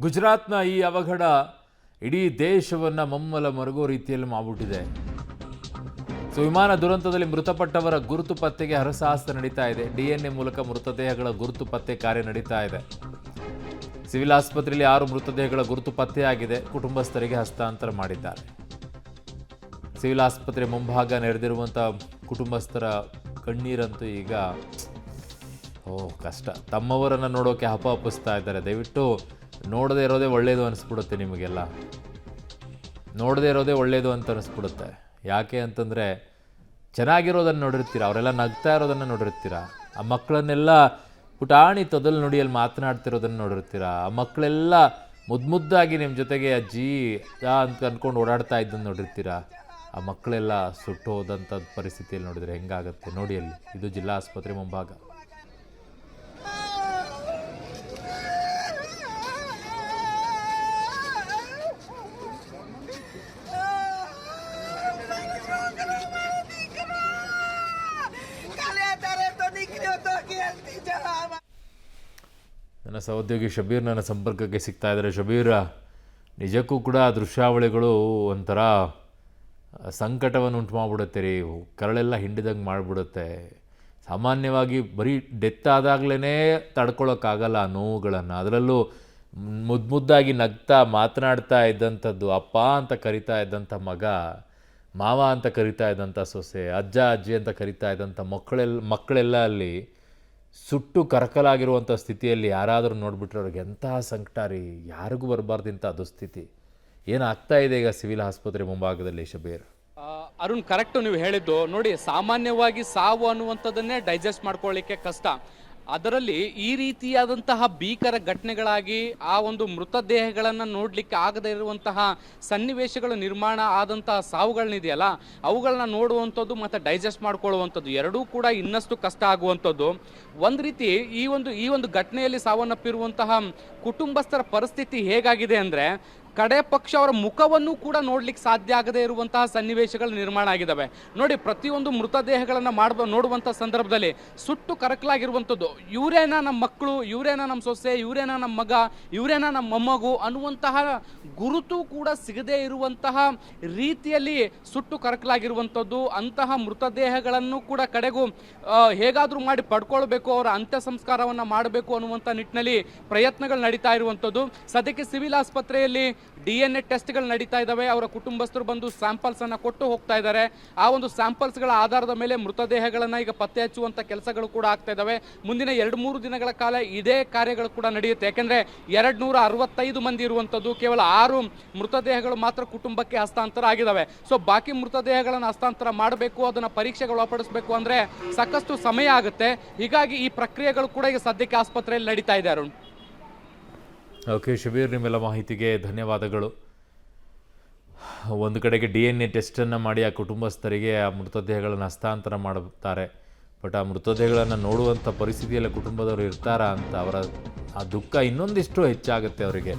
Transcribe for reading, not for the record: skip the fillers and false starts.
ಗುಜರಾತ್ನ ಈ ಅವಘಡ ಇಡೀ ದೇಶವನ್ನು ಮಮ್ಮಲ ಮರುಗೋ ರೀತಿಯಲ್ಲಿ ಮಾಡಿಬಿಟ್ಟಿದೆ. ವಿಮಾನ ದುರಂತದಲ್ಲಿ ಮೃತಪಟ್ಟವರ ಗುರುತು ಪತ್ತೆಗೆ ಹರಸಾಹಸ ನಡೀತಾ ಇದೆ. ಡಿಎನ್ಎ ಮೂಲಕ ಮೃತದೇಹಗಳ ಗುರುತು ಪತ್ತೆ ಕಾರ್ಯ ನಡೀತಾ ಇದೆ. ಸಿವಿಲ್ ಆಸ್ಪತ್ರೆಯಲ್ಲಿ 6 ಮೃತದೇಹಗಳ ಗುರುತು ಪತ್ತೆಯಾಗಿದೆ. ಕುಟುಂಬಸ್ಥರಿಗೆ ಹಸ್ತಾಂತರ ಮಾಡಿದ್ದಾರೆ. ಸಿವಿಲ್ ಆಸ್ಪತ್ರೆ ಮುಂಭಾಗ ನೆರೆದಿರುವಂಥ ಕುಟುಂಬಸ್ಥರ ಕಣ್ಣೀರಂತೂ ಈಗ ಕಷ್ಟ. ತಮ್ಮವರನ್ನು ನೋಡೋಕೆ ಹಪಹಪಿಸ್ತಾ ಇದ್ದಾರೆ. ದಯವಿಟ್ಟು ನೋಡದೇ ಇರೋದೇ ಒಳ್ಳೆಯದು ಅನಿಸ್ಬಿಡುತ್ತೆ. ನಿಮಗೆಲ್ಲ ನೋಡದೇ ಇರೋದೇ ಒಳ್ಳೆಯದು ಅಂತ ಅನಿಸ್ಬಿಡುತ್ತೆ. ಯಾಕೆ ಅಂತಂದರೆ ಚೆನ್ನಾಗಿರೋದನ್ನು ನೋಡಿರ್ತೀರ, ಅವರೆಲ್ಲ ನಗ್ತಾ ಇರೋದನ್ನು ನೋಡಿರ್ತೀರ, ಆ ಮಕ್ಕಳನ್ನೆಲ್ಲ ಪುಟಾಣಿ ತೊದಲು ನುಡಿಯಲ್ಲಿ ಮಾತನಾಡ್ತಿರೋದನ್ನು ನೋಡಿರ್ತೀರ, ಆ ಮಕ್ಕಳೆಲ್ಲ ಮುದ್ದಾಗಿ ನಿಮ್ಮ ಜೊತೆಗೆ ಅಜ್ಜಿ ಅಂತ ಅಂದ್ಕೊಂಡು ಓಡಾಡ್ತಾ ಇದ್ದನ್ನು ನೋಡಿರ್ತೀರ. ಆ ಮಕ್ಕಳೆಲ್ಲ ಸುಟ್ಟು ಹೋದಂಥದ್ದು ಪರಿಸ್ಥಿತಿಯಲ್ಲಿ ನೋಡಿದರೆ ಹೆಂಗಾಗುತ್ತೆ ನೋಡಿ. ಅಲ್ಲಿ ಇದು ಜಿಲ್ಲಾ ಆಸ್ಪತ್ರೆ ಮುಂಭಾಗ. ನನ್ನ ಸಹೋದ್ಯೋಗಿ ಶಬೀರ್ ನನ್ನ ಸಂಪರ್ಕಕ್ಕೆ ಸಿಗ್ತಾ ಇದ್ದಾರೆ. ಶಬೀರ್, ನಿಜಕ್ಕೂ ಕೂಡ ಆ ದೃಶ್ಯಾವಳಿಗಳು ಒಂಥರ ಸಂಕಟವನ್ನು ಉಂಟು ಮಾಡಿಬಿಡುತ್ತೆ ರೀ. ಕರಳೆಲ್ಲ ಹಿಂಡಿದಂಗೆ ಮಾಡಿಬಿಡುತ್ತೆ. ಸಾಮಾನ್ಯವಾಗಿ ಬರೀ ಡೆತ್ ಆದಾಗಲೇ ತಡ್ಕೊಳಕ್ಕಾಗಲ್ಲ ಆ ನೋವುಗಳನ್ನು. ಅದರಲ್ಲೂ ಮುದ್ದಾಗಿ ನಗ್ತಾ ಮಾತನಾಡ್ತಾ ಇದ್ದಂಥದ್ದು, ಅಪ್ಪ ಅಂತ ಕರಿತಾ ಇದ್ದಂಥ ಮಗ, ಮಾವ ಅಂತ ಕರಿತಾ ಇದ್ದಂಥ ಸೊಸೆ, ಅಜ್ಜ ಅಜ್ಜಿ ಅಂತ ಕರಿತಾ ಇದ್ದಂಥ ಮಕ್ಕಳೆಲ್ಲ ಅಲ್ಲಿ ಸುಟ್ಟು ಕರಕಲಾಗಿರುವಂಥ ಸ್ಥಿತಿಯಲ್ಲಿ ಯಾರಾದರೂ ನೋಡಿಬಿಟ್ರೆ ಅವ್ರಿಗೆ ಎಂತಹ ಸಂಕಟ ರೀ. ಯಾರಿಗೂ ಬರಬಾರ್ದು ಇಂಥ ದುಸ್ಥಿತಿ. ಏನಾಗ್ತಾ ಇದೆ ಈಗ ಸಿವಿಲ್ ಆಸ್ಪತ್ರೆ ಮುಂಭಾಗದಲ್ಲಿ ಶಬೀರ್? ಅರುಣ್, ಕರೆಕ್ಟು ನೀವು ಹೇಳಿದ್ದು. ನೋಡಿ, ಸಾಮಾನ್ಯವಾಗಿ ಸಾವು ಅನ್ನುವಂಥದ್ದನ್ನೇ ಡೈಜೆಸ್ಟ್ ಮಾಡ್ಕೊಳ್ಳಿಕ್ಕೆ ಕಷ್ಟ. ಅದರಲ್ಲಿ ಈ ರೀತಿಯಾದಂತಹ ಭೀಕರ ಘಟನೆಗಳಾಗಿ ಆ ಒಂದು ಮೃತದೇಹಗಳನ್ನು ನೋಡಲಿಕ್ಕೆ ಆಗದೇ ಇರುವಂತಹ ಸನ್ನಿವೇಶಗಳು ನಿರ್ಮಾಣ ಆದಂತಹ ಸಾವುಗಳನ್ನಿದೆಯಲ್ಲ, ಅವುಗಳನ್ನ ನೋಡುವಂಥದ್ದು ಮತ್ತು ಡೈಜೆಸ್ಟ್ ಮಾಡ್ಕೊಳ್ಳುವಂಥದ್ದು ಎರಡೂ ಕೂಡ ಇನ್ನಷ್ಟು ಕಷ್ಟ ಆಗುವಂಥದ್ದು. ಒಂದು ರೀತಿ ಈ ಒಂದು ಘಟನೆಯಲ್ಲಿ ಸಾವನ್ನಪ್ಪಿರುವಂತಹ ಕುಟುಂಬಸ್ಥರ ಪರಿಸ್ಥಿತಿ ಹೇಗಾಗಿದೆ ಅಂದರೆ, ಕಡೆ ಪಕ್ಷ ಅವರ ಮುಖವನ್ನು ಕೂಡ ನೋಡ್ಲಿಕ್ಕೆ ಸಾಧ್ಯ ಆಗದೇ ಇರುವಂತಹ ಸನ್ನಿವೇಶಗಳು ನಿರ್ಮಾಣ ಆಗಿದ್ದಾವೆ. ನೋಡಿ, ಪ್ರತಿಯೊಂದು ಮೃತದೇಹಗಳನ್ನು ನೋಡುವಂಥ ಸಂದರ್ಭದಲ್ಲಿ ಸುಟ್ಟು ಕರಕಲಾಗಿರುವಂಥದ್ದು, ಇವರೇನ ನಮ್ಮ ಮಕ್ಕಳು, ಇವರೇನ ನಮ್ಮ ಸೊಸೆ, ಇವರೇನ ನಮ್ಮ ಮಗ, ಇವರೇನ ನಮ್ಮ ಮೊಮ್ಮಗು ಅನ್ನುವಂತಹ ಗುರುತು ಕೂಡ ಸಿಗದೇ ಇರುವಂತಹ ರೀತಿಯಲ್ಲಿ ಸುಟ್ಟು ಕರಕಲಾಗಿರುವಂಥದ್ದು. ಅಂತಹ ಮೃತದೇಹಗಳನ್ನು ಕೂಡ ಕಡೆಗೂ ಹೇಗಾದರೂ ಮಾಡಿ ಪಡ್ಕೊಳ್ಬೇಕು, ಅವರ ಅಂತ್ಯ ಸಂಸ್ಕಾರವನ್ನು ಮಾಡಬೇಕು ಅನ್ನುವಂಥ ನಿಟ್ಟಿನಲ್ಲಿ ಪ್ರಯತ್ನಗಳು ನಡೀತಾ ಇರುವಂಥದ್ದು. ಸದ್ಯಕ್ಕೆ ಸಿವಿಲ್ ಆಸ್ಪತ್ರೆಯಲ್ಲಿ DNA ಟೆಸ್ಟ್ಗಳು ನಡೀತಾ ಇದ್ದಾವೆ. ಅವರ ಕುಟುಂಬಸ್ಥರು ಬಂದು ಸ್ಯಾಂಪಲ್ಸನ್ನು ಕೊಟ್ಟು ಹೋಗ್ತಾ ಇದ್ದಾರೆ. ಆ ಒಂದು ಸ್ಯಾಂಪಲ್ಸ್ಗಳ ಆಧಾರದ ಮೇಲೆ ಮೃತದೇಹಗಳನ್ನು ಈಗ ಪತ್ತೆ ಹಚ್ಚುವಂಥ ಕೆಲಸಗಳು ಕೂಡ ಆಗ್ತಾ ಇದ್ದಾವೆ. ಮುಂದಿನ 2-3 ದಿನಗಳ ಕಾಲ ಇದೇ ಕಾರ್ಯಗಳು ಕೂಡ ನಡೆಯುತ್ತೆ. ಯಾಕೆಂದರೆ 265 ಮಂದಿ ಇರುವಂಥದ್ದು, ಕೇವಲ 6 ಮೃತದೇಹಗಳು ಮಾತ್ರ ಕುಟುಂಬಕ್ಕೆ ಹಸ್ತಾಂತರ ಆಗಿದ್ದಾವೆ. ಸೊ ಬಾಕಿ ಮೃತದೇಹಗಳನ್ನು ಹಸ್ತಾಂತರ ಮಾಡಬೇಕು, ಅದನ್ನು ಪರೀಕ್ಷೆಗಳು ಒಳಪಡಿಸಬೇಕು ಅಂದರೆ ಸಾಕಷ್ಟು ಸಮಯ ಆಗುತ್ತೆ. ಹೀಗಾಗಿ ಈ ಪ್ರಕ್ರಿಯೆಗಳು ಕೂಡ ಈಗ ಸದ್ಯಕ್ಕೆ ಆಸ್ಪತ್ರೆಯಲ್ಲಿ ನಡೀತಾ ಇದೆ. ಅರುಣ್, ಓಕೆ ಶಬೀರ್, ನಿಮ್ಮೆಲ್ಲ ಮಾಹಿತಿಗೆ ಧನ್ಯವಾದಗಳು. ಒಂದು ಕಡೆಗೆ DNA ಟೆಸ್ಟನ್ನು ಮಾಡಿ ಆ ಕುಟುಂಬಸ್ಥರಿಗೆ ಆ ಮೃತದೇಹಗಳನ್ನು ಹಸ್ತಾಂತರ ಮಾಡುತ್ತಾರೆ. ಬಟ್ ಆ ಮೃತದೇಹಗಳನ್ನು ನೋಡುವಂಥ ಪರಿಸ್ಥಿತಿಯಲ್ಲಿ ಕುಟುಂಬದವರು ಇರ್ತಾರಾ ಅಂತ ಅವರ ಆ ದುಃಖ ಇನ್ನೊಂದಿಷ್ಟು ಹೆಚ್ಚಾಗುತ್ತೆ ಅವರಿಗೆ.